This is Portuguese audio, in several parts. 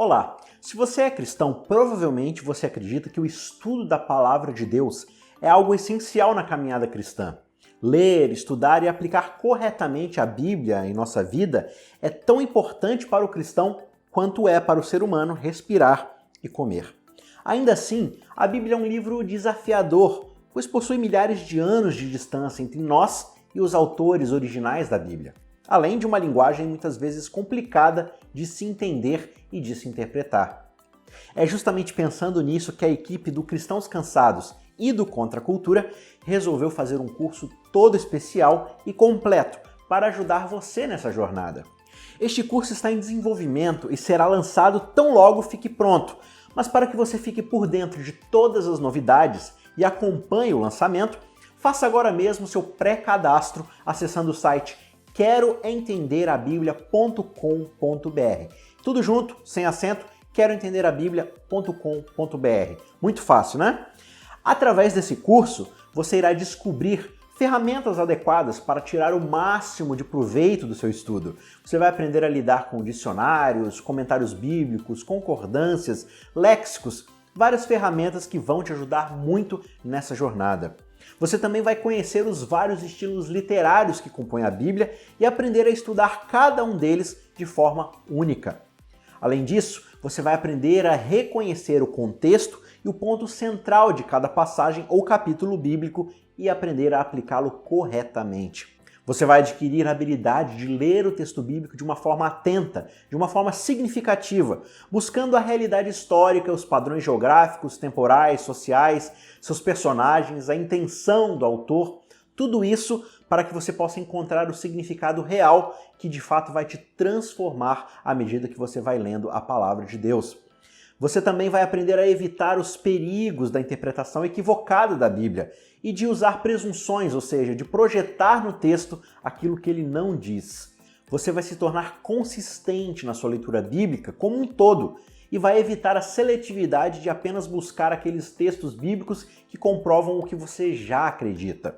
Olá! Se você é cristão, provavelmente você acredita que o estudo da Palavra de Deus é algo essencial na caminhada cristã. Ler, estudar e aplicar corretamente a Bíblia em nossa vida é tão importante para o cristão quanto é para o ser humano respirar e comer. Ainda assim, a Bíblia é um livro desafiador, pois possui milhares de anos de distância entre nós e os autores originais da Bíblia, além de uma linguagem muitas vezes complicada de se entender e de se interpretar. É justamente pensando nisso que a equipe do Cristãos Cansados e do Contra a Cultura resolveu fazer um curso todo especial e completo para ajudar você nessa jornada. Este curso está em desenvolvimento e será lançado tão logo fique pronto, mas para que você fique por dentro de todas as novidades e acompanhe o lançamento, faça agora mesmo seu pré-cadastro acessando o site queroentenderabiblia.com.br. Tudo junto, sem acento, queroentenderabiblia.com.br. Muito fácil, né? Através desse curso, você irá descobrir ferramentas adequadas para tirar o máximo de proveito do seu estudo. Você vai aprender a lidar com dicionários, comentários bíblicos, concordâncias, léxicos, várias ferramentas que vão te ajudar muito nessa jornada. Você também vai conhecer os vários estilos literários que compõem a Bíblia e aprender a estudar cada um deles de forma única. Além disso, você vai aprender a reconhecer o contexto e o ponto central de cada passagem ou capítulo bíblico e aprender a aplicá-lo corretamente. Você vai adquirir a habilidade de ler o texto bíblico de uma forma atenta, de uma forma significativa, buscando a realidade histórica, os padrões geográficos, temporais, sociais, seus personagens, a intenção do autor, tudo isso para que você possa encontrar o significado real que de fato vai te transformar à medida que você vai lendo a palavra de Deus. Você também vai aprender a evitar os perigos da interpretação equivocada da Bíblia e de usar presunções, ou seja, de projetar no texto aquilo que ele não diz. Você vai se tornar consistente na sua leitura bíblica como um todo e vai evitar a seletividade de apenas buscar aqueles textos bíblicos que comprovam o que você já acredita.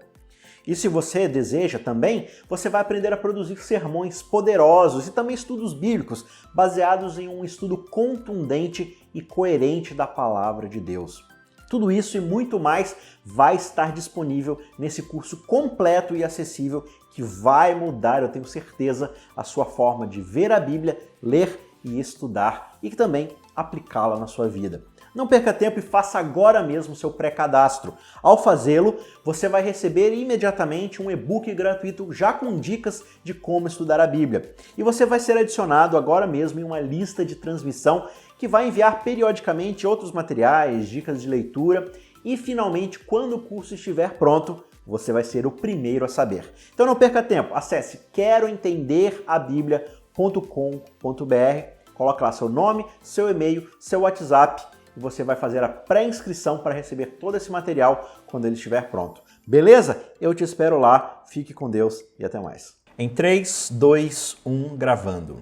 E se você deseja também, você vai aprender a produzir sermões poderosos e também estudos bíblicos baseados em um estudo contundente e coerente da palavra de Deus. Tudo isso e muito mais vai estar disponível nesse curso completo e acessível que vai mudar, eu tenho certeza, a sua forma de ver a Bíblia, ler e estudar e também aplicá-la na sua vida. Não perca tempo e faça agora mesmo seu pré-cadastro. Ao fazê-lo, você vai receber imediatamente um e-book gratuito já com dicas de como estudar a Bíblia. E você vai ser adicionado agora mesmo em uma lista de transmissão que vai enviar periodicamente outros materiais, dicas de leitura e finalmente, quando o curso estiver pronto, você vai ser o primeiro a saber. Então não perca tempo, acesse queroentenderabiblia.com.br, coloque lá seu nome, seu e-mail, seu WhatsApp e você vai fazer a pré-inscrição para receber todo esse material quando ele estiver pronto. Beleza? Eu te espero lá, fique com Deus e até mais. Em 3, 2, 1, gravando.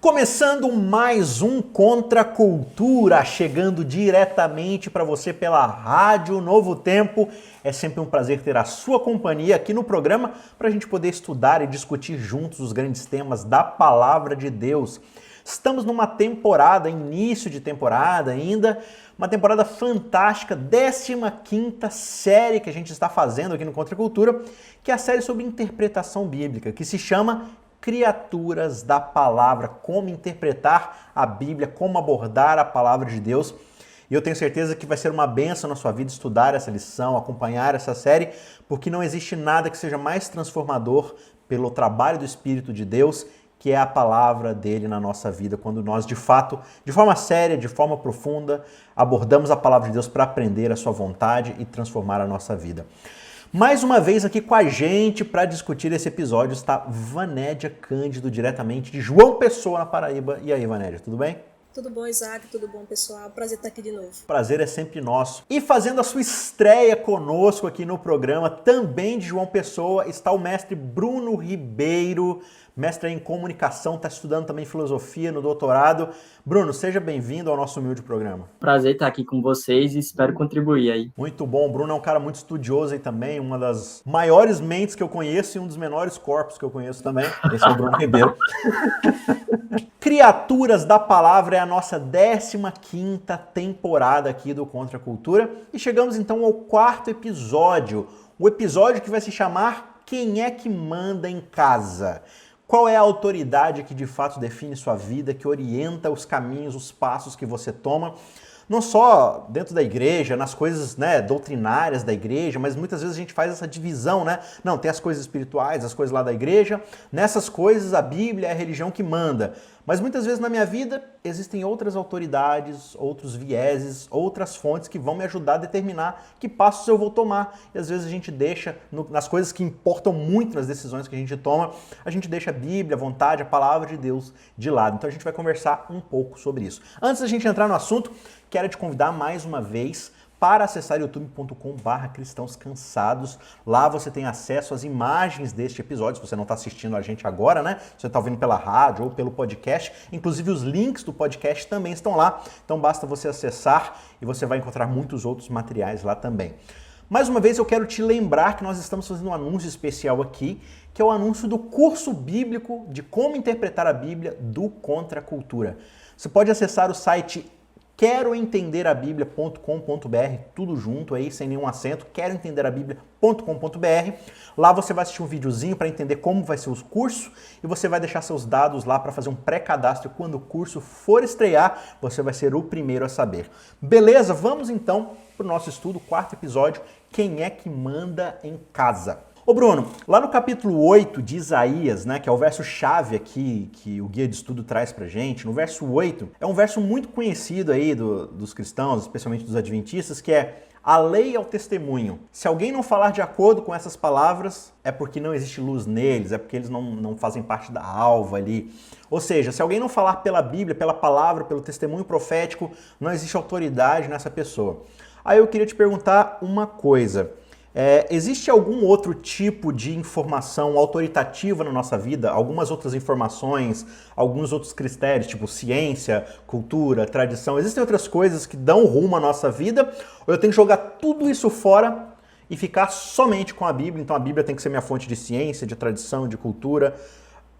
Começando mais um Contra a Cultura, chegando diretamente para você pela Rádio Novo Tempo. É sempre um prazer ter a sua companhia aqui no programa para a gente poder estudar e discutir juntos os grandes temas da Palavra de Deus. Estamos numa temporada, início de temporada ainda, uma temporada fantástica, 15ª série que a gente está fazendo aqui no Contra a Cultura, que é a série sobre interpretação bíblica, que se chama Criaturas da Palavra, como interpretar a Bíblia, como abordar a Palavra de Deus. E eu tenho certeza que vai ser uma bênção na sua vida estudar essa lição, acompanhar essa série, porque não existe nada que seja mais transformador pelo trabalho do Espírito de Deus, que é a palavra dele na nossa vida, quando nós, de fato, de forma séria, de forma profunda, abordamos a palavra de Deus para aprender a sua vontade e transformar a nossa vida. Mais uma vez aqui com a gente para discutir esse episódio está Vanédia Cândido, diretamente de João Pessoa, na Paraíba. E aí, Vanédia, tudo bem? Tudo bom, Isaac? Tudo bom, pessoal? Prazer estar aqui de novo. Prazer é sempre nosso. E fazendo a sua estreia conosco aqui no programa, também de João Pessoa, está o mestre Bruno Ribeiro, mestre em comunicação, está estudando também filosofia no doutorado. Bruno, seja bem-vindo ao nosso humilde programa. Prazer estar aqui com vocês e espero contribuir aí. Muito bom, o Bruno é um cara muito estudioso aí também, uma das maiores mentes que eu conheço e um dos menores corpos que eu conheço também. Esse é o Bruno Ribeiro. Criaturas da Palavra é a nossa 15ª temporada aqui do Contra a Cultura e chegamos então ao 4º episódio, o episódio que vai se chamar Quem é que manda em casa? Qual é a autoridade que de fato define sua vida, que orienta os caminhos, os passos que você toma? Não só dentro da igreja, nas coisas, né, doutrinárias da igreja, mas muitas vezes a gente faz essa divisão, né? Não, tem as coisas espirituais, as coisas lá da igreja, nessas coisas a Bíblia é a religião que manda. Mas muitas vezes na minha vida existem outras autoridades, outros vieses, outras fontes que vão me ajudar a determinar que passos eu vou tomar. E às vezes a gente deixa, nas coisas que importam muito nas decisões que a gente toma, a gente deixa a Bíblia, a vontade, a palavra de Deus de lado. Então a gente vai conversar um pouco sobre isso. Antes da gente entrar no assunto, quero te convidar mais uma vez para acessar youtube.com/cristãoscansados. Lá você tem acesso às imagens deste episódio, se você não está assistindo a gente agora, né? Se você está ouvindo pela rádio ou pelo podcast. Inclusive os links do podcast também estão lá, então basta você acessar e você vai encontrar muitos outros materiais lá também. Mais uma vez eu quero te lembrar que nós estamos fazendo um anúncio especial aqui, que é o anúncio do curso bíblico de como interpretar a Bíblia do Contra a Cultura. Você pode acessar o site queroentenderabiblia.com.br, tudo junto aí, sem nenhum acento, queroentenderabiblia.com.br. Lá você vai assistir um videozinho para entender como vai ser o curso e você vai deixar seus dados lá para fazer um pré-cadastro. Quando o curso for estrear, você vai ser o primeiro a saber. Beleza? Vamos então para o nosso estudo, 4º episódio, Quem é que manda em casa? Ô Bruno, lá no capítulo 8 de Isaías, né, que é o verso-chave aqui que o guia de estudo traz pra gente, no verso 8, é um verso muito conhecido aí dos cristãos, especialmente dos adventistas, que é: a lei é o testemunho. Se alguém não falar de acordo com essas palavras, é porque não existe luz neles, é porque eles não fazem parte da alva ali. Ou seja, se alguém não falar pela Bíblia, pela palavra, pelo testemunho profético, não existe autoridade nessa pessoa. Aí eu queria te perguntar uma coisa. Existe algum outro tipo de informação autoritativa na nossa vida? Algumas outras informações, alguns outros critérios, tipo ciência, cultura, tradição? Existem outras coisas que dão rumo à nossa vida? Ou eu tenho que jogar tudo isso fora e ficar somente com a Bíblia? Então a Bíblia tem que ser minha fonte de ciência, de tradição, de cultura.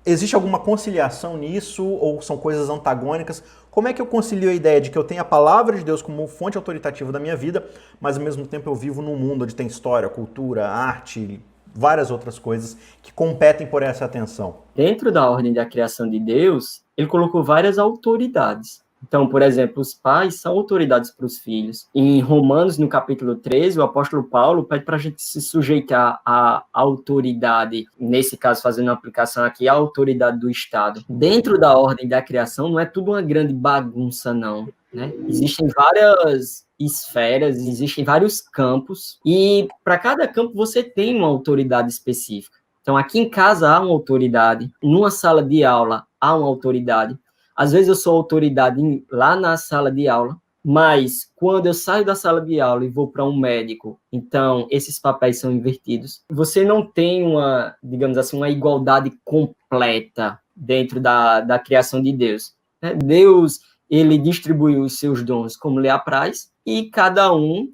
Existe alguma conciliação nisso ou são coisas antagônicas? Como é que eu concilio a ideia de que eu tenho a palavra de Deus como fonte autoritativa da minha vida, mas ao mesmo tempo eu vivo num mundo onde tem história, cultura, arte, várias outras coisas que competem por essa atenção? Dentro da ordem da criação de Deus, ele colocou várias autoridades. Então, por exemplo, os pais são autoridades para os filhos. Em Romanos, no capítulo 13, o apóstolo Paulo pede para a gente se sujeitar à autoridade, nesse caso, fazendo uma aplicação aqui, à autoridade do Estado. Dentro da ordem da criação, não é tudo uma grande bagunça, não, né? Existem várias esferas, existem vários campos, e para cada campo você tem uma autoridade específica. Então, aqui em casa há uma autoridade, numa sala de aula há uma autoridade. Às vezes eu sou autoridade lá na sala de aula, mas quando eu saio da sala de aula e vou para um médico, então esses papéis são invertidos. Você não tem uma, digamos assim, uma igualdade completa dentro da criação de Deus, né? Deus, ele distribuiu os seus dons como lhe apraz e cada um,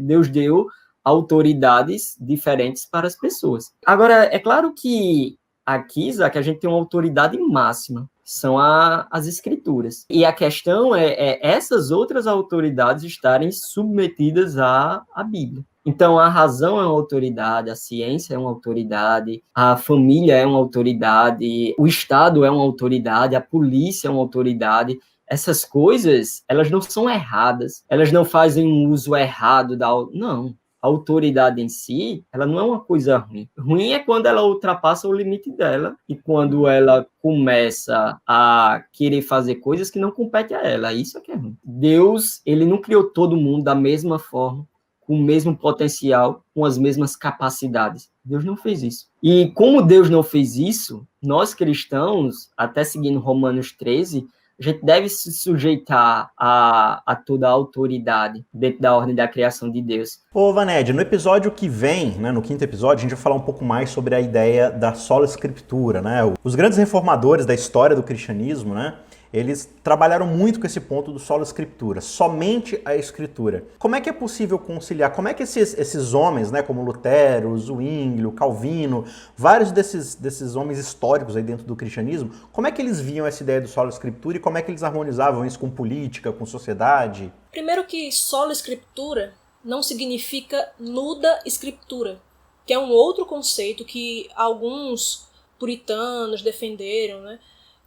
Deus deu autoridades diferentes para as pessoas. Agora, é claro que aqui, Isaac, a gente tem uma autoridade máxima, são as escrituras. E a questão é essas outras autoridades estarem submetidas à Bíblia. Então, a razão é uma autoridade, a ciência é uma autoridade, a família é uma autoridade, o Estado é uma autoridade, a polícia é uma autoridade. Essas coisas, elas não são erradas, elas não fazem um uso errado não. A autoridade em si, ela não é uma coisa ruim. Ruim é quando ela ultrapassa o limite dela e quando ela começa a querer fazer coisas que não competem a ela. Isso é que é ruim. Deus, ele não criou todo mundo da mesma forma, com o mesmo potencial, com as mesmas capacidades. Deus não fez isso. E como Deus não fez isso, nós cristãos, até seguindo Romanos 13, a gente deve se sujeitar a toda a autoridade dentro da ordem da criação de Deus. Ô, Vaned, no episódio que vem, né, no 5º episódio, a gente vai falar um pouco mais sobre a ideia da sola escritura, né? Os grandes reformadores da história do cristianismo, né, eles trabalharam muito com esse ponto do sola escritura, somente a escritura. Como é que é possível conciliar? Como é que esses homens, né, como Lutero, Zwinglio, Calvino, vários desses homens históricos aí dentro do cristianismo, como é que eles viam essa ideia do sola escritura e como é que eles harmonizavam isso com política, com sociedade? Primeiro que sola escritura não significa nuda escritura, que é um outro conceito que alguns puritanos defenderam, né?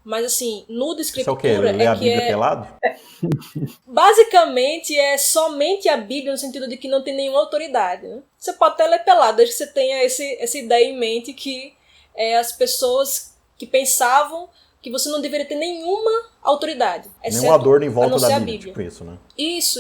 Mas assim, nuda escritura isso é o quê? Ler a Bíblia pelado? Basicamente é somente a Bíblia no sentido de que não tem nenhuma autoridade, né? Você pode até ler pelado, desde que você tenha essa ideia em mente que as pessoas que pensavam que você não deveria ter nenhuma autoridade. Nenhum adorno em volta da Bíblia, tipo isso, né? Isso.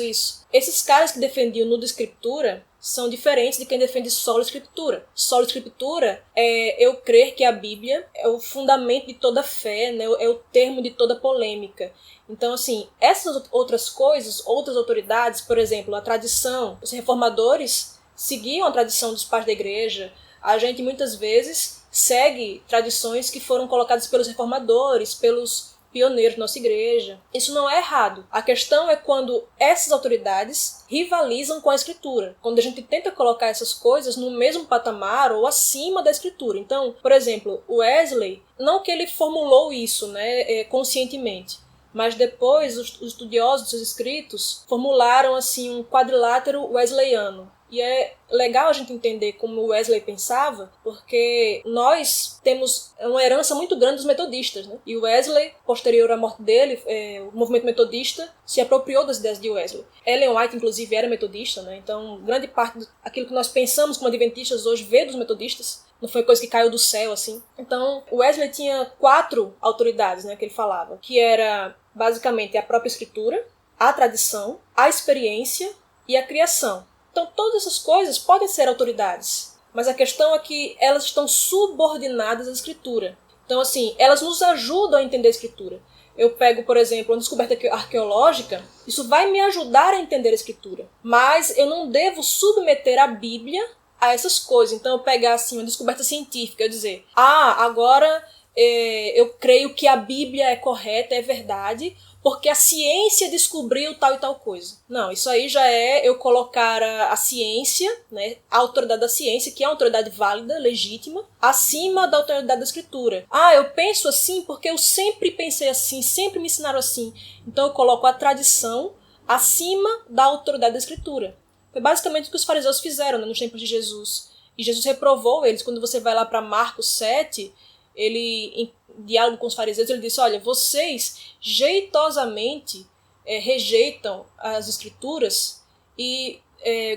Esses caras que defendiam nuda escritura são diferentes de quem defende sola escritura. Sola escritura é eu crer que a Bíblia é o fundamento de toda fé, né? É o termo de toda polêmica. Então, assim, essas outras coisas, outras autoridades, por exemplo, a tradição, os reformadores seguiam a tradição dos pais da igreja. A gente muitas vezes segue tradições que foram colocadas pelos reformadores, pelos pioneiros da nossa igreja. Isso não é errado. A questão é quando essas autoridades rivalizam com a escritura. Quando a gente tenta colocar essas coisas no mesmo patamar ou acima da escritura. Então, por exemplo, Wesley, não que ele formulou isso, né, conscientemente, mas depois os estudiosos dos seus escritos formularam assim um quadrilátero wesleyano. E é legal a gente entender como Wesley pensava, porque nós temos uma herança muito grande dos metodistas, né? E Wesley, posterior à morte dele, o movimento metodista se apropriou das ideias de Wesley. Ellen White, inclusive, era metodista, né? Então, grande parte daquilo que nós pensamos como adventistas hoje veio dos metodistas. Não foi coisa que caiu do céu, assim. Então, Wesley tinha 4 autoridades, né, que ele falava, que era, basicamente, a própria escritura, a tradição, a experiência e a criação. Então, todas essas coisas podem ser autoridades, mas a questão é que elas estão subordinadas à escritura. Então, assim, elas nos ajudam a entender a escritura. Eu pego, por exemplo, uma descoberta arqueológica, isso vai me ajudar a entender a escritura, mas eu não devo submeter a Bíblia a essas coisas. Então, eu pegar assim, uma descoberta científica, eu dizer, agora eu creio que a Bíblia é correta, é verdade, porque a ciência descobriu tal e tal coisa. Não, isso aí já é eu colocar a ciência, né, a autoridade da ciência, que é uma autoridade válida, legítima, acima da autoridade da escritura. Eu penso assim porque eu sempre pensei assim, sempre me ensinaram assim. Então eu coloco a tradição acima da autoridade da escritura. Foi basicamente o que os fariseus fizeram, né, nos tempos de Jesus. E Jesus reprovou eles. Quando você vai lá para Marcos 7, ele, em diálogo com os fariseus, ele disse, olha, vocês jeitosamente rejeitam as escrituras e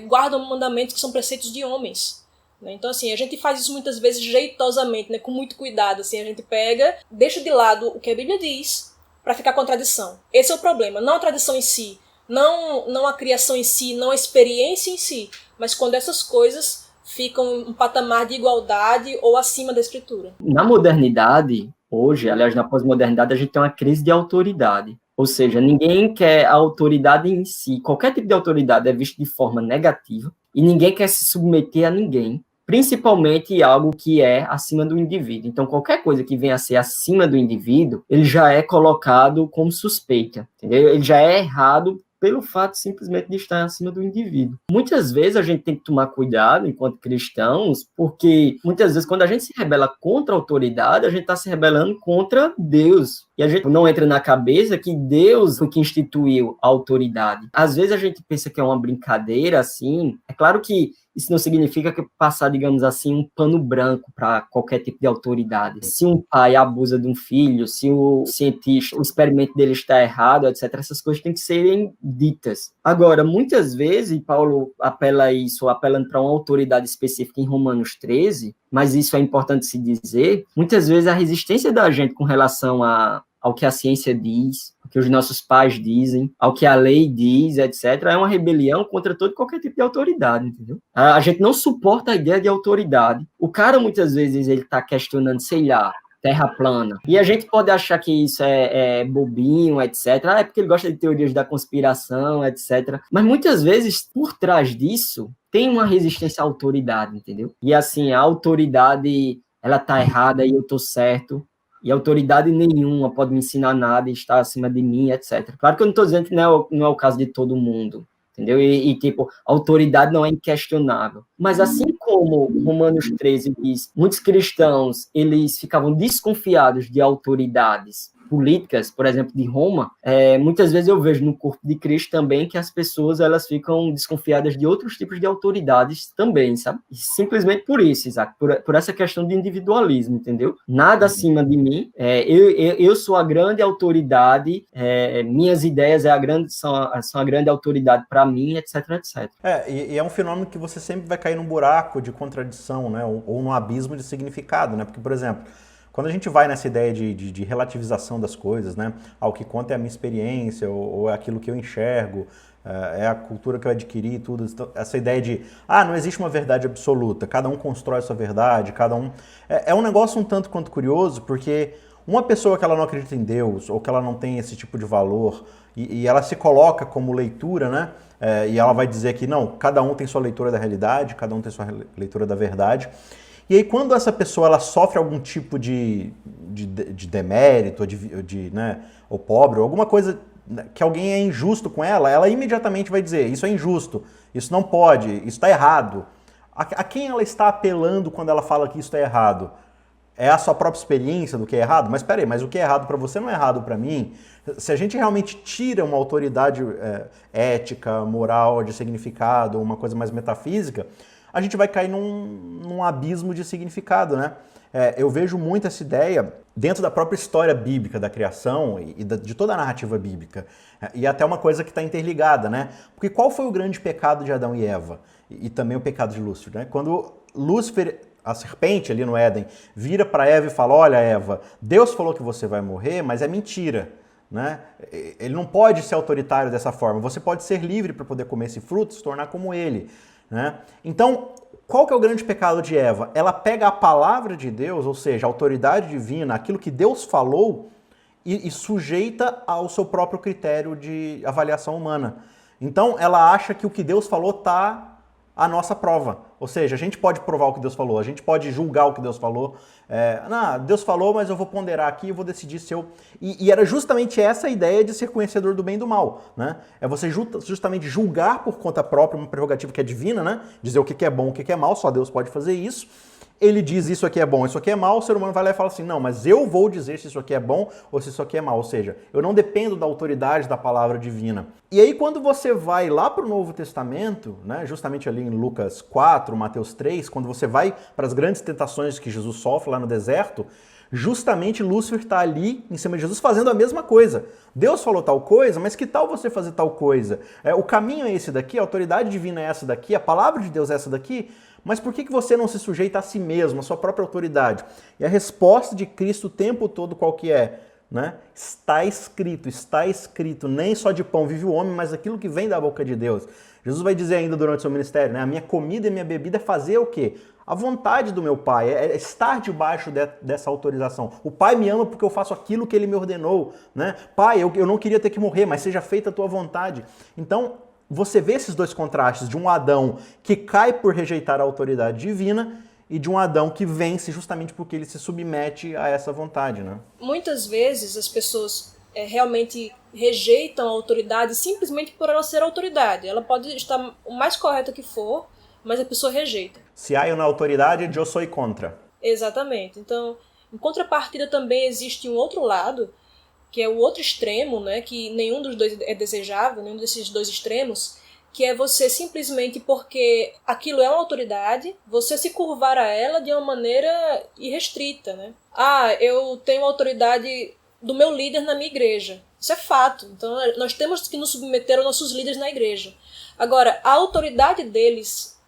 guardam mandamentos que são preceitos de homens. Né? Então, assim, a gente faz isso muitas vezes jeitosamente, né, com muito cuidado. Assim, a gente pega, deixa de lado o que a Bíblia diz para ficar com a tradição. Esse é o problema, não a tradição em si, não a criação em si, não a experiência em si, mas quando essas coisas ficam em um patamar de igualdade ou acima da escritura. Na modernidade, hoje, aliás, na pós-modernidade, a gente tem uma crise de autoridade. Ou seja, ninguém quer a autoridade em si. Qualquer tipo de autoridade é visto de forma negativa e ninguém quer se submeter a ninguém, principalmente algo que é acima do indivíduo. Então, qualquer coisa que venha a ser acima do indivíduo, ele já é colocado como suspeita, entendeu? Ele já é errado pelo fato simplesmente de estar acima do indivíduo. Muitas vezes a gente tem que tomar cuidado enquanto cristãos, porque muitas vezes quando a gente se rebela contra a autoridade, a gente está se rebelando contra Deus. E a gente não entra na cabeça que Deus foi que instituiu a autoridade. Às vezes a gente pensa que é uma brincadeira, assim. É claro que isso não significa que passar, digamos assim, um pano branco para qualquer tipo de autoridade. Se um pai abusa de um filho, se o cientista, o experimento dele está errado, etc., essas coisas têm que serem ditas. Agora, muitas vezes, e Paulo apela a isso, apelando para uma autoridade específica em Romanos 13, mas isso é importante se dizer, muitas vezes a resistência da gente com relação ao que a ciência diz, ao que os nossos pais dizem, ao que a lei diz, etc., é uma rebelião contra todo e qualquer tipo de autoridade, entendeu? A gente não suporta a ideia de autoridade. O cara, muitas vezes, ele está questionando, sei lá, terra plana. E a gente pode achar que isso é bobinho, etc. É porque ele gosta de teorias da conspiração, etc. Mas muitas vezes, por trás disso, tem uma resistência à autoridade, entendeu? E assim, a autoridade, ela tá errada e eu tô certo. E autoridade nenhuma pode me ensinar nada e está acima de mim, etc. Claro que eu não estou dizendo que não é o caso de todo mundo, entendeu? Tipo, a autoridade não é inquestionável. Mas assim como Romanos 13 diz, muitos cristãos, eles ficavam desconfiados de autoridades políticas, por exemplo, de Roma, muitas vezes eu vejo no corpo de Cristo também que as pessoas, elas ficam desconfiadas de outros tipos de autoridades também, sabe? E simplesmente por isso, Isaac, por essa questão de individualismo, entendeu? Nada acima de mim, eu sou a grande autoridade, minhas ideias são a grande autoridade para mim, etc, etc. E é um fenômeno que você sempre vai cair num buraco de contradição, né? Ou num abismo de significado, né? Porque, por exemplo, quando a gente vai nessa ideia de relativização das coisas, né? O que conta é a minha experiência, ou é aquilo que eu enxergo, é a cultura que eu adquiri, tudo. Essa ideia de, não existe uma verdade absoluta, cada um constrói a sua verdade, cada um... É um negócio um tanto quanto curioso, porque uma pessoa que ela não acredita em Deus, ou que ela não tem esse tipo de valor, e ela se coloca como leitura, né? E ela vai dizer que, não, cada um tem sua leitura da realidade, cada um tem sua leitura da verdade. E aí, quando essa pessoa ela sofre algum tipo de demérito, né, ou pobre, ou alguma coisa que alguém é injusto com ela, ela imediatamente vai dizer, isso é injusto, isso não pode, isso está errado. A quem ela está apelando quando ela fala que isso está errado? É a sua própria experiência do que é errado? Mas peraí, mas o que é errado para você não é errado para mim? Se a gente realmente tira uma autoridade ética, moral, de significado, uma coisa mais metafísica, a gente vai cair num abismo de significado, né? Eu vejo muito essa ideia dentro da própria história bíblica da criação e de toda a narrativa bíblica. E até uma coisa que está interligada, né? Porque qual foi o grande pecado de Adão e Eva? E também o pecado de Lúcifer, né? Quando Lúcifer, a serpente ali no Éden, vira para Eva e fala, olha Eva, Deus falou que você vai morrer, mas é mentira. Né? Ele não pode ser autoritário dessa forma. Você pode ser livre para poder comer esse fruto e se tornar como ele. Né? Então, qual que é o grande pecado de Eva? Ela pega a palavra de Deus, ou seja, a autoridade divina, aquilo que Deus falou, e sujeita ao seu próprio critério de avaliação humana. Então, ela acha que o que Deus falou está à nossa prova. Ou seja, a gente pode provar o que Deus falou, a gente pode julgar o que Deus falou. Deus falou, mas eu vou ponderar aqui e vou decidir se eu... E era justamente essa a ideia de ser conhecedor do bem e do mal. Né? É você justamente julgar por conta própria, uma prerrogativa que é divina, né? Dizer o que é bom, o que é mal, só Deus pode fazer isso. Ele diz isso aqui é bom, isso aqui é mal, o ser humano vai lá e fala assim, não, mas eu vou dizer se isso aqui é bom ou se isso aqui é mal. Ou seja, eu não dependo da autoridade da palavra divina. E aí quando você vai lá para o Novo Testamento, né, justamente ali em Lucas 4, Mateus 3, quando você vai para as grandes tentações que Jesus sofre lá no deserto, justamente Lúcifer está ali em cima de Jesus fazendo a mesma coisa. Deus falou tal coisa, mas que tal você fazer tal coisa? O caminho é esse daqui, a autoridade divina é essa daqui, a palavra de Deus é essa daqui, mas por que você não se sujeita a si mesmo, a sua própria autoridade? E a resposta de Cristo o tempo todo qual que é? Né? Está escrito, nem só de pão vive o homem, mas aquilo que vem da boca de Deus. Jesus vai dizer ainda durante o seu ministério, né? A minha comida e minha bebida é fazer o quê? A vontade do meu Pai, é estar debaixo dessa autorização. O Pai me ama porque eu faço aquilo que Ele me ordenou. Né? Pai, eu não queria ter que morrer, mas seja feita a tua vontade. Então, você vê esses dois contrastes de um Adão que cai por rejeitar a autoridade divina e de um Adão que vence justamente porque ele se submete a essa vontade. Né? Muitas vezes as pessoas realmente rejeitam a autoridade simplesmente por ela ser autoridade. Ela pode estar o mais correta que for, mas a pessoa rejeita. Se há na autoridade, eu sou contra. Exatamente. Então, em contrapartida também existe um outro lado, que é o outro extremo, né, que nenhum dos dois é desejável, nenhum desses dois extremos, que é você simplesmente porque aquilo é uma autoridade, você se curvar a ela de uma maneira irrestrita. Né? Eu tenho autoridade do meu líder na minha igreja. Isso é fato. Então, nós temos que nos submeter aos nossos líderes na igreja. Agora, a autoridade deles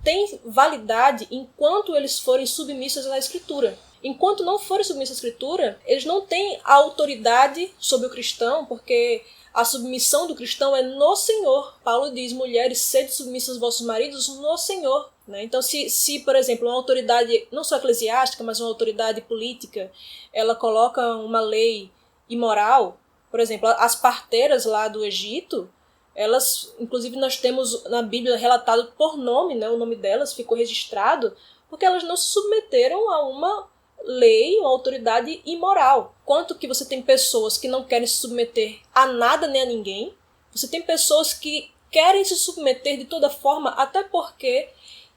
tem validade enquanto eles forem submissos à Escritura. Enquanto não forem submissos à Escritura, eles não têm autoridade sobre o cristão, porque a submissão do cristão é no Senhor. Paulo diz, mulheres, sede submissas aos vossos maridos no Senhor. Né? Então, se, por exemplo, uma autoridade, não só eclesiástica, mas uma autoridade política, ela coloca uma lei imoral, por exemplo, as parteiras lá do Egito, elas, inclusive nós temos na Bíblia relatado por nome, né, o nome delas ficou registrado, porque elas não se submeteram a uma lei, uma autoridade imoral. Quanto que você tem pessoas que não querem se submeter a nada nem a ninguém, você tem pessoas que querem se submeter de toda forma, até porque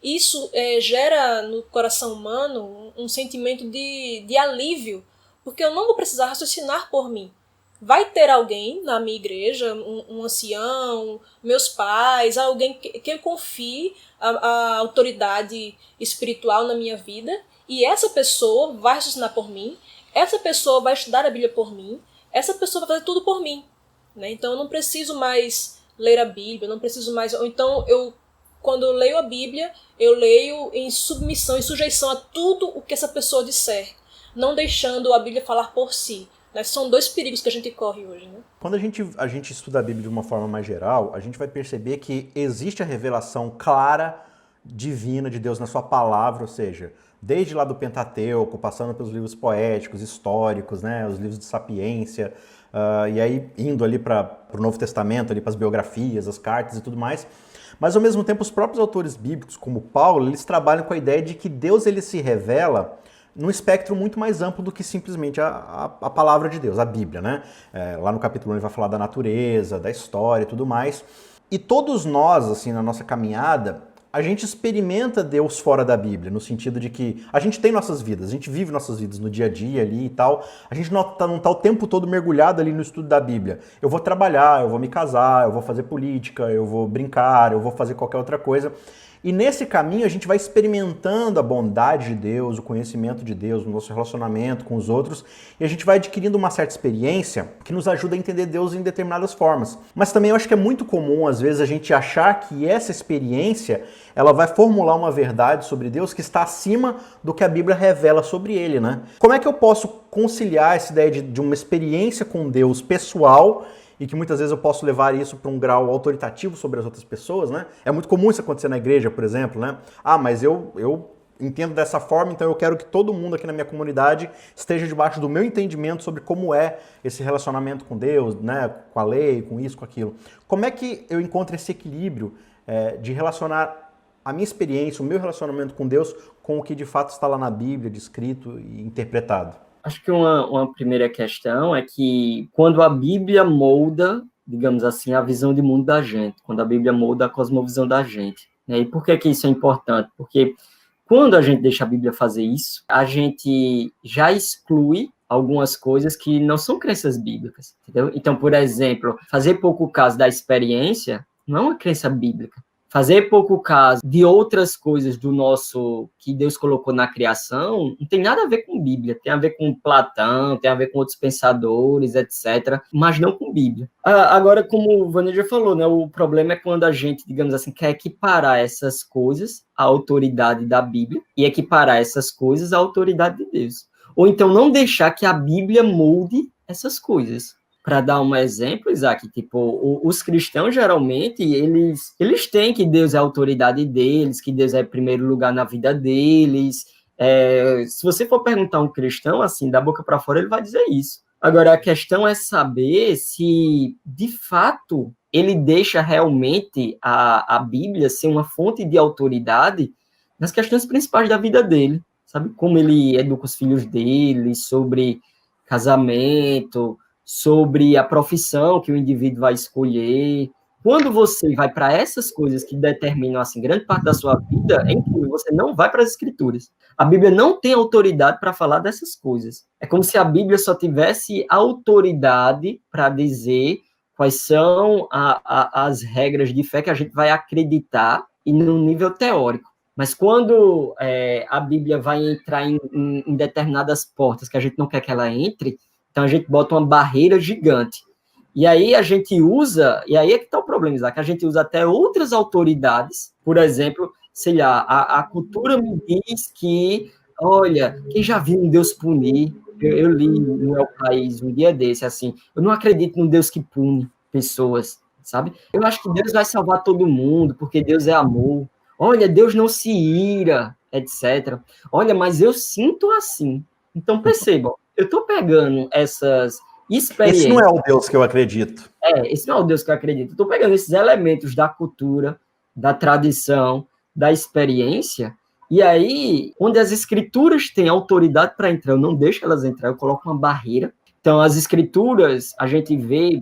isso gera no coração humano um sentimento de alívio, porque eu não vou precisar raciocinar por mim. Vai ter alguém na minha igreja, um ancião, meus pais, alguém que eu confie a autoridade espiritual na minha vida, e essa pessoa vai raciocinar por mim, essa pessoa vai estudar a Bíblia por mim, essa pessoa vai fazer tudo por mim. Né? Então eu não preciso mais ler a Bíblia, não preciso mais... Ou então, quando eu leio a Bíblia, eu leio em submissão, em sujeição a tudo o que essa pessoa disser, não deixando a Bíblia falar por si. Né? São dois perigos que a gente corre hoje. Né? Quando a gente estuda a Bíblia de uma forma mais geral, a gente vai perceber que existe a revelação clara, divina de Deus na sua palavra, ou seja, desde lá do Pentateuco, passando pelos livros poéticos, históricos, né, os livros de sapiência, e aí indo ali para o Novo Testamento, ali para as biografias, as cartas e tudo mais. Mas ao mesmo tempo, os próprios autores bíblicos, como Paulo, eles trabalham com a ideia de que Deus ele se revela num espectro muito mais amplo do que simplesmente a palavra de Deus, a Bíblia, né? Lá no capítulo 1 ele vai falar da natureza, da história e tudo mais. E todos nós, assim, na nossa caminhada, a gente experimenta Deus fora da Bíblia, no sentido de que a gente tem nossas vidas, a gente vive nossas vidas no dia a dia ali e tal, a gente não tá o tempo todo mergulhado ali no estudo da Bíblia. Eu vou trabalhar, eu vou me casar, eu vou fazer política, eu vou brincar, eu vou fazer qualquer outra coisa. E nesse caminho a gente vai experimentando a bondade de Deus, o conhecimento de Deus, o nosso relacionamento com os outros, e a gente vai adquirindo uma certa experiência que nos ajuda a entender Deus em determinadas formas. Mas também eu acho que é muito comum, às vezes, a gente achar que essa experiência ela vai formular uma verdade sobre Deus que está acima do que a Bíblia revela sobre ele, né? Como é que eu posso conciliar essa ideia de uma experiência com Deus pessoal e que muitas vezes eu posso levar isso para um grau autoritativo sobre as outras pessoas, né? É muito comum isso acontecer na igreja, por exemplo, né? Ah, mas eu entendo dessa forma, então eu quero que todo mundo aqui na minha comunidade esteja debaixo do meu entendimento sobre como é esse relacionamento com Deus, né? Com a lei, com isso, com aquilo. Como é que eu encontro esse equilíbrio de relacionar a minha experiência, o meu relacionamento com Deus com o que de fato está lá na Bíblia, descrito e interpretado? Acho que uma primeira questão é que quando a Bíblia molda, digamos assim, a visão de mundo da gente, quando a Bíblia molda a cosmovisão da gente. Né? E por que isso é importante? Porque quando a gente deixa a Bíblia fazer isso, a gente já exclui algumas coisas que não são crenças bíblicas, entendeu? Então, por exemplo, fazer pouco caso da experiência não é uma crença bíblica. Fazer pouco caso de outras coisas do nosso, que Deus colocou na criação, não tem nada a ver com Bíblia, tem a ver com Platão, tem a ver com outros pensadores, etc., mas não com Bíblia. Agora, como o Vânia já falou, né, o problema é quando a gente, digamos assim, quer equiparar essas coisas à autoridade da Bíblia e equiparar essas coisas à autoridade de Deus. Ou então não deixar que a Bíblia molde essas coisas. Para dar um exemplo, Isaac, tipo, os cristãos, geralmente, eles têm que Deus é a autoridade deles, que Deus é em primeiro lugar na vida deles. Se você for perguntar a um cristão, assim, da boca para fora, ele vai dizer isso. Agora, a questão é saber se, de fato, ele deixa realmente a Bíblia ser uma fonte de autoridade nas questões principais da vida dele, sabe? Como ele educa os filhos dele, sobre casamento, sobre a profissão que o indivíduo vai escolher. Quando você vai para essas coisas que determinam, assim, grande parte da sua vida, é incrível, você não vai para as Escrituras. A Bíblia não tem autoridade para falar dessas coisas. É como se a Bíblia só tivesse autoridade para dizer quais são as regras de fé que a gente vai acreditar e no nível teórico. Mas quando a Bíblia vai entrar em determinadas portas que a gente não quer que ela entre, então a gente bota uma barreira gigante. E aí a gente usa, e aí é que está o problema, Isaac, a gente usa até outras autoridades, por exemplo, sei lá, a cultura me diz que, olha, quem já viu um Deus punir? Eu li no meu país um dia desse, assim, eu não acredito num Deus que pune pessoas, sabe? Eu acho que Deus vai salvar todo mundo, porque Deus é amor. Olha, Deus não se ira, etc. Olha, mas eu sinto assim. Então, percebam, eu estou pegando essas experiências. Esse não é o Deus que eu acredito. Esse não é o Deus que eu acredito. Eu estou pegando esses elementos da cultura, da tradição, da experiência, e aí, onde as escrituras têm autoridade para entrar, eu não deixo elas entrar, eu coloco uma barreira. Então, as escrituras, a gente vê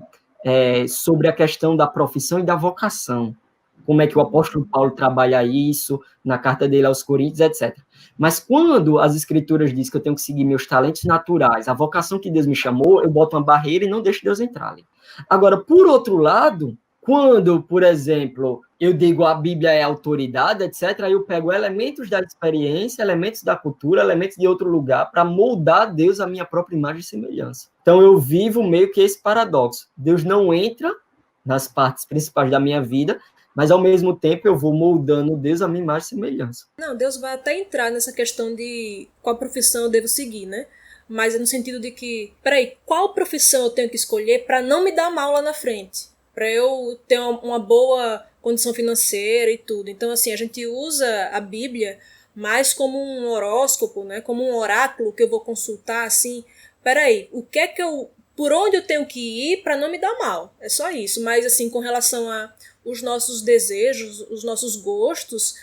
sobre a questão da profissão e da vocação, como é que o apóstolo Paulo trabalha isso na carta dele aos Coríntios, etc. Mas quando as escrituras dizem que eu tenho que seguir meus talentos naturais, a vocação que Deus me chamou, eu boto uma barreira e não deixo Deus entrar ali. Agora, por outro lado, quando, por exemplo, eu digo a Bíblia é autoridade, etc., aí eu pego elementos da experiência, elementos da cultura, elementos de outro lugar, para moldar Deus à minha própria imagem e semelhança. Então, eu vivo meio que esse paradoxo. Deus não entra nas partes principais da minha vida, mas, ao mesmo tempo, eu vou moldando Deus à minha imagem e semelhança. Não, Deus vai até entrar nessa questão de qual profissão eu devo seguir, né? Mas é no sentido de que, peraí, qual profissão eu tenho que escolher para não me dar mal lá na frente? Para eu ter uma boa condição financeira e tudo. Então, assim, a gente usa a Bíblia mais como um horóscopo, né? Como um oráculo que eu vou consultar, assim. Peraí, por onde eu tenho que ir para não me dar mal? É só isso. Mas, assim, com relação a os nossos desejos, os nossos gostos,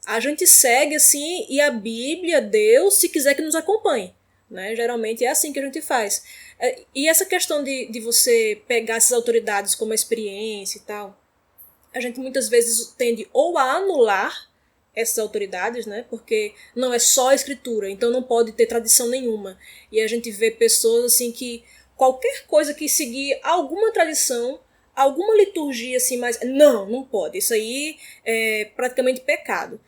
a gente segue, assim, e a Bíblia, Deus, se quiser que nos acompanhe. Né? Geralmente é assim que a gente faz. E essa questão de você pegar essas autoridades como experiência e tal, a gente muitas vezes tende ou a anular essas autoridades, né? Porque não é só a escritura, então não pode ter tradição nenhuma. E a gente vê pessoas assim que qualquer coisa que seguir alguma tradição, alguma liturgia assim, mas não pode. Isso aí é praticamente pecado.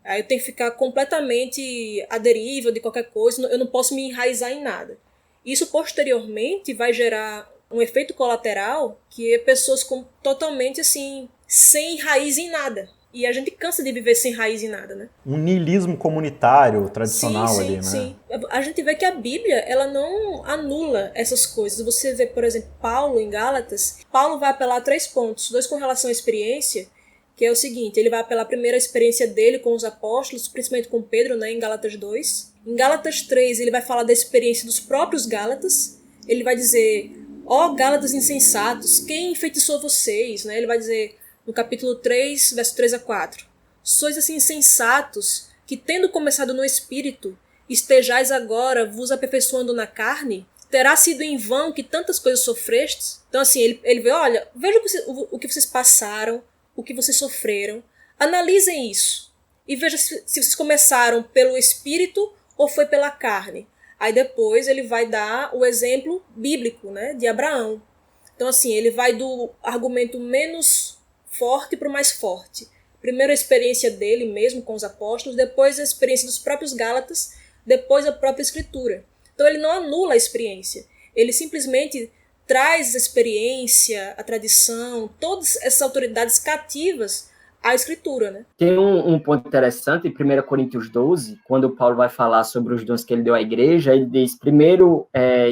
Aí eu tenho que ficar completamente à deriva de qualquer coisa, eu não posso me enraizar em nada. Isso posteriormente vai gerar um efeito colateral que é pessoas totalmente assim, sem raiz em nada. E a gente cansa de viver sem raiz em nada, né? Um niilismo comunitário tradicional sim, ali, né? Sim. A gente vê que a Bíblia, ela não anula essas coisas. Você vê, por exemplo, Paulo em Gálatas, Paulo vai apelar a 3 pontos, 2 com relação à experiência, que é o seguinte, ele vai apelar a primeira experiência dele com os apóstolos, principalmente com Pedro, né, em Gálatas 2. Em Gálatas 3, ele vai falar da experiência dos próprios Gálatas. Ele vai dizer, ó Gálatas insensatos, quem enfeitiçou vocês? Né? Ele vai dizer, no capítulo 3, verso 3 a 4, sois assim insensatos, que tendo começado no Espírito, estejais agora vos aperfeiçoando na carne? Terá sido em vão que tantas coisas sofrestes? Então assim, ele vê, olha, veja o que vocês passaram, o que vocês sofreram, analisem isso e veja se vocês começaram pelo Espírito ou foi pela carne. Aí depois ele vai dar o exemplo bíblico, né, de Abraão. Então assim, ele vai do argumento menos forte para o mais forte. Primeiro a experiência dele mesmo com os apóstolos, depois a experiência dos próprios Gálatas, depois a própria Escritura. Então ele não anula a experiência, ele simplesmente traz a experiência, a tradição, todas essas autoridades cativas à Escritura, né? Tem um ponto interessante em 1 Coríntios 12, quando Paulo vai falar sobre os dons que ele deu à igreja, ele diz, em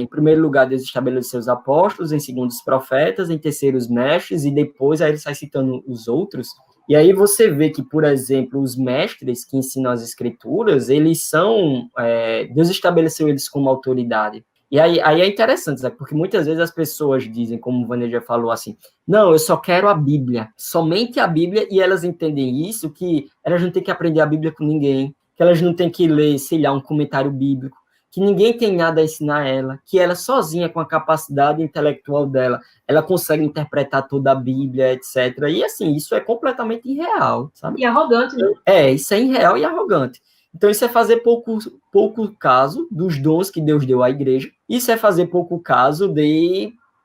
primeiro lugar, Deus estabeleceu os apóstolos, em segundo os profetas, em terceiro os mestres, e depois aí ele sai citando os outros. E aí você vê que, por exemplo, os mestres que ensinam as escrituras, eles são, Deus estabeleceu eles como autoridade. E aí é interessante, sabe? Porque muitas vezes as pessoas dizem, como o Vander já falou, assim, não, eu só quero a Bíblia, somente a Bíblia, e elas entendem isso, que elas não têm que aprender a Bíblia com ninguém, que elas não têm que ler, sei lá, um comentário bíblico, que ninguém tem nada a ensinar a ela, que ela sozinha, com a capacidade intelectual dela, ela consegue interpretar toda a Bíblia, etc. E assim, isso é completamente irreal, sabe? E arrogante, né? Isso é irreal e arrogante. Então, isso é fazer pouco caso dos dons que Deus deu à igreja. Isso é fazer pouco caso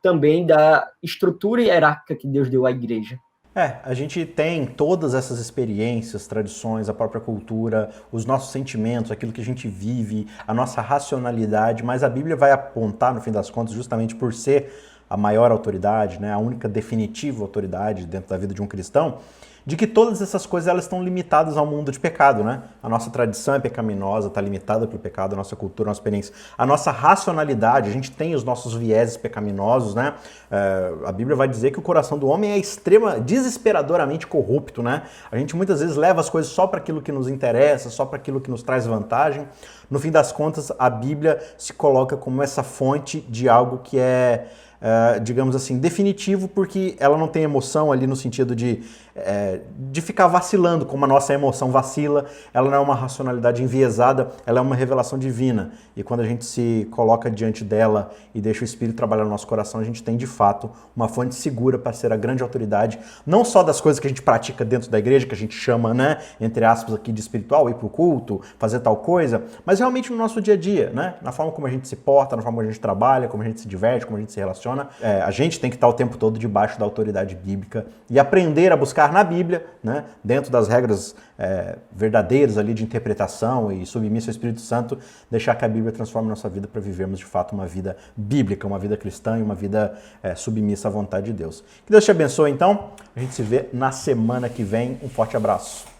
também da estrutura hierárquica que Deus deu à igreja. A gente tem todas essas experiências, tradições, a própria cultura, os nossos sentimentos, aquilo que a gente vive, a nossa racionalidade, mas a Bíblia vai apontar, no fim das contas, justamente por ser a maior autoridade, né, a única definitiva autoridade dentro da vida de um cristão, de que todas essas coisas elas estão limitadas ao mundo de pecado, né? A nossa tradição é pecaminosa, está limitada pelo pecado, a nossa cultura, a nossa experiência, a nossa racionalidade, a gente tem os nossos vieses pecaminosos, né? A Bíblia vai dizer que o coração do homem é desesperadoramente corrupto, né? A gente muitas vezes leva as coisas só para aquilo que nos interessa, só para aquilo que nos traz vantagem. No fim das contas, a Bíblia se coloca como essa fonte de algo que é, digamos assim, definitivo, porque ela não tem emoção ali no sentido de ficar vacilando, como a nossa emoção vacila. Ela não é uma racionalidade enviesada, ela é uma revelação divina. E quando a gente se coloca diante dela e deixa o Espírito trabalhar no nosso coração, a gente tem, de fato, uma fonte segura para ser a grande autoridade, não só das coisas que a gente pratica dentro da igreja, que a gente chama, né, entre aspas, aqui de espiritual, ir para o culto, fazer tal coisa, mas realmente no nosso dia a dia, né, na forma como a gente se porta, na forma como a gente trabalha, como a gente se diverte, como a gente se relaciona. A gente tem que estar o tempo todo debaixo da autoridade bíblica e aprender a buscar na Bíblia, né, dentro das regras verdadeiras ali de interpretação e submissa ao Espírito Santo, deixar que a Bíblia transforme nossa vida para vivermos de fato uma vida bíblica, uma vida cristã e uma vida submissa à vontade de Deus. Que Deus te abençoe então, a gente se vê na semana que vem, um forte abraço.